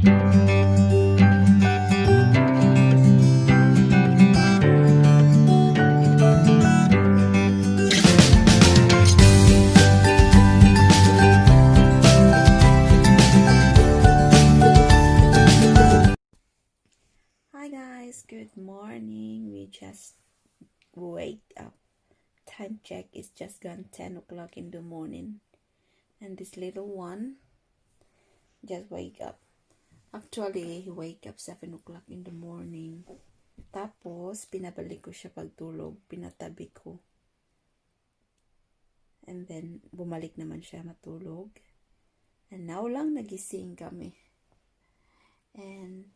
Hi guys, good morning. We just wake up. Time check is just gone 10 o'clock in the morning. And this little one just wake up. Actually, he wake up 7 o'clock in the morning. Tapos, pinabalik ko siya pagtulog. Pinatabi ko. And then, bumalik naman siya matulog. And now lang nagising kami. And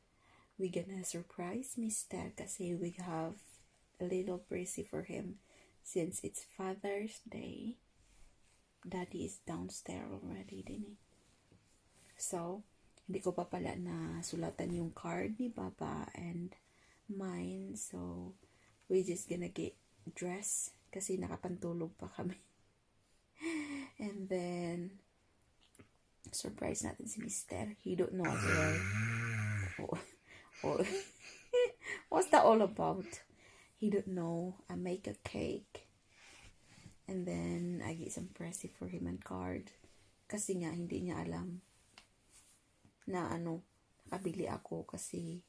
we're gonna surprise Mr. kasi we have a little present for him since it's Father's Day. Daddy is downstairs already, dini. So, hindi ko pa pala na sulatan yung card ni Papa and mine. So, we're just gonna get dressed kasi nakapantulog pa kami. And then, surprise natin si Mr. He don't know as well. What's that all about? He don't know. I make a cake and then I get some present for him and card kasi nga hindi niya alam na nakabili ako kasi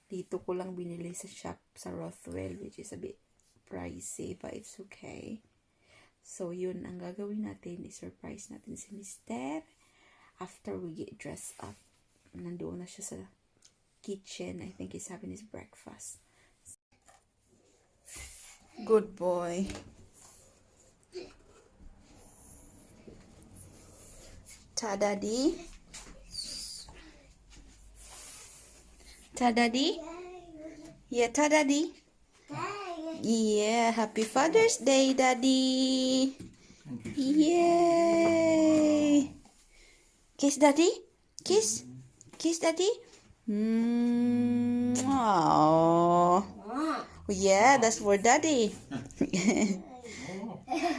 dito ko lang binili sa shop sa Rothwell, which is a bit pricey but it's okay. So yun ang gagawin natin, i-surprise natin si Mr. After we get dressed up. Nandoon na siya sa kitchen. I think he's having his breakfast. Good boy. Ta-daddy? Ta-daddy? Yeah, ta-daddy? Yeah, happy Father's Day, Daddy. Yay. Kiss Daddy? Kiss? Kiss Daddy? Oh, yeah, that's for Daddy.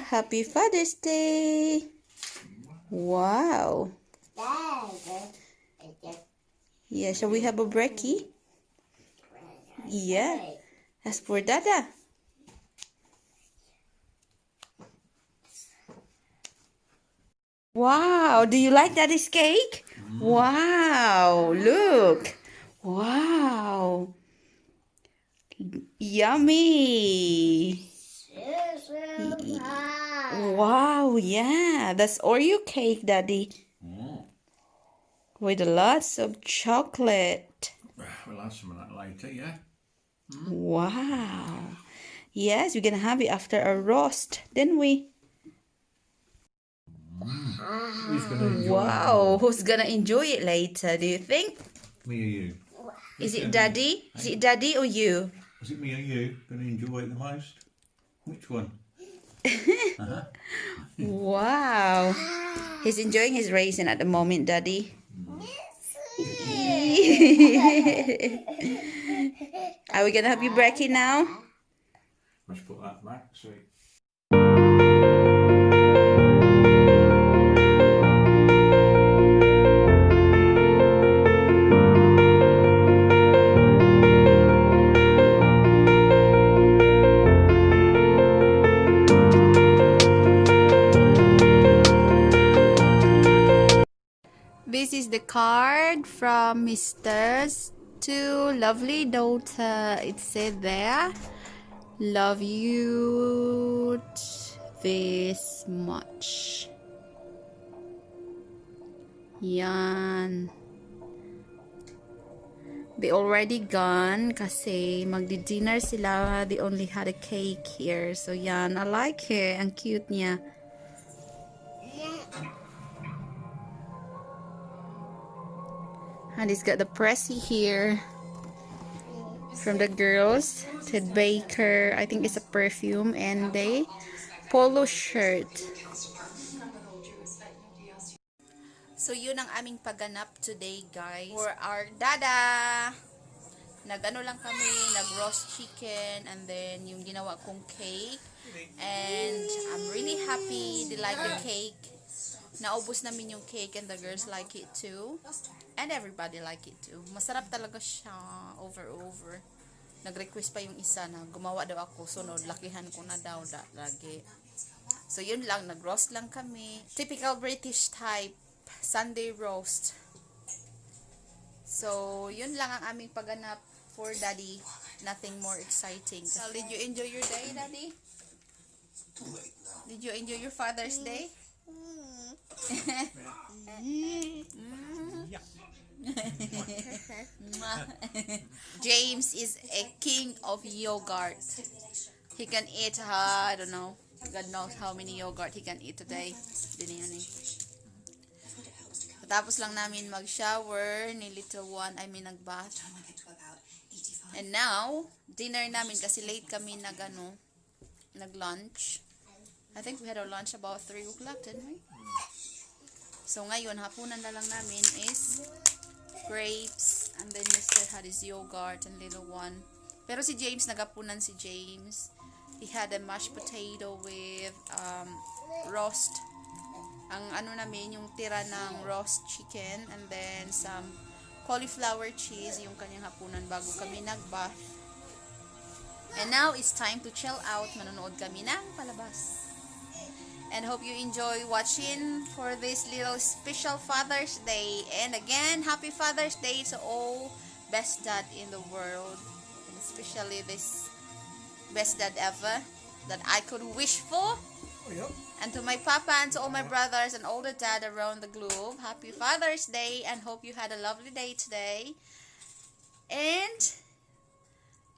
Happy Father's Day. Wow. Yeah, shall we have a brekkie? Yeah, that's for Dada. Wow, do you like Daddy's cake? Wow, look. Wow. Yummy. Wow, yeah. That's Oreo cake, Daddy. With lots of chocolate. We'll have some of that later, yeah? Wow. Yes, we're going to have it after a roast, didn't we? Who's going to enjoy Wow, who's going to enjoy it later, do you think? Me or you? Is it Daddy? Is it Daddy or you? Is it me or you going to enjoy it the most? Which one? Wow. He's enjoying his raisin at the moment, Daddy. Are we going to have you brekkie now? Let's put that back, sweet. This is the card from Mr.'s to lovely daughter. It said there, love you this much. Yan. They already gone kasi magdi-dinner sila. They only had a cake here. So yan, I like her. Ang cute niya. And it's got the pressy here from the girls. Ted Baker, I think it's a perfume, and a polo shirt. So yun ang aming pagganap today, guys. For our dada. Nag-ano lang kami, nag-roast chicken, and then yung ginawa kong cake. And I'm really happy they like the cake. Naubos namin yung cake and the girls like it too. And everybody like it too. Masarap talaga siya. Over. Nag-request pa yung isa na gumawa daw ako. Sunod, lakihan ko na daw lagi. So, yun lang. Nag-roast lang kami. Typical British type. Sunday roast. So, yun lang ang aming pagganap for Daddy. Nothing more exciting. So, did you enjoy your day, Daddy? Did you enjoy your Father's Day? James is a king of yogurt. He can eat, I don't know, God knows how many yogurt he can eat today. Tapos lang namin mag-shower ni little one, nag-bath. And now, dinner namin kasi late kami nag-lunch. I think we had our lunch about 3 o'clock, didn't we? So ngayon, hapunan na lang namin is grapes, and then Mr. had his yogurt and little one. Pero si James, nagapunan si James. He had a mashed potato with roast. Ang namin, yung tira ng roast chicken, and then some cauliflower cheese, yung kanyang hapunan bago kami nag-bath. And now, it's time to chill out. Manonood kami ng palabas. And hope you enjoy watching for this little special Father's Day. And again, happy Father's Day to all best dad in the world. And especially this best dad ever that I could wish for. Oh, yep. And to my papa and to all my brothers and all the dad around the globe, happy Father's Day, and hope you had a lovely day today. And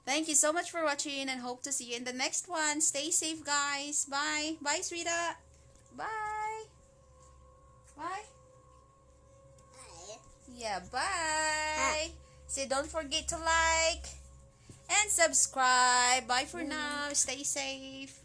thank you so much for watching, and hope to see you in the next one. Stay safe, guys. Bye. Bye, sweetheart. Bye. Bye. Yeah, bye. Say, don't forget to like and subscribe. Bye for now. Stay safe.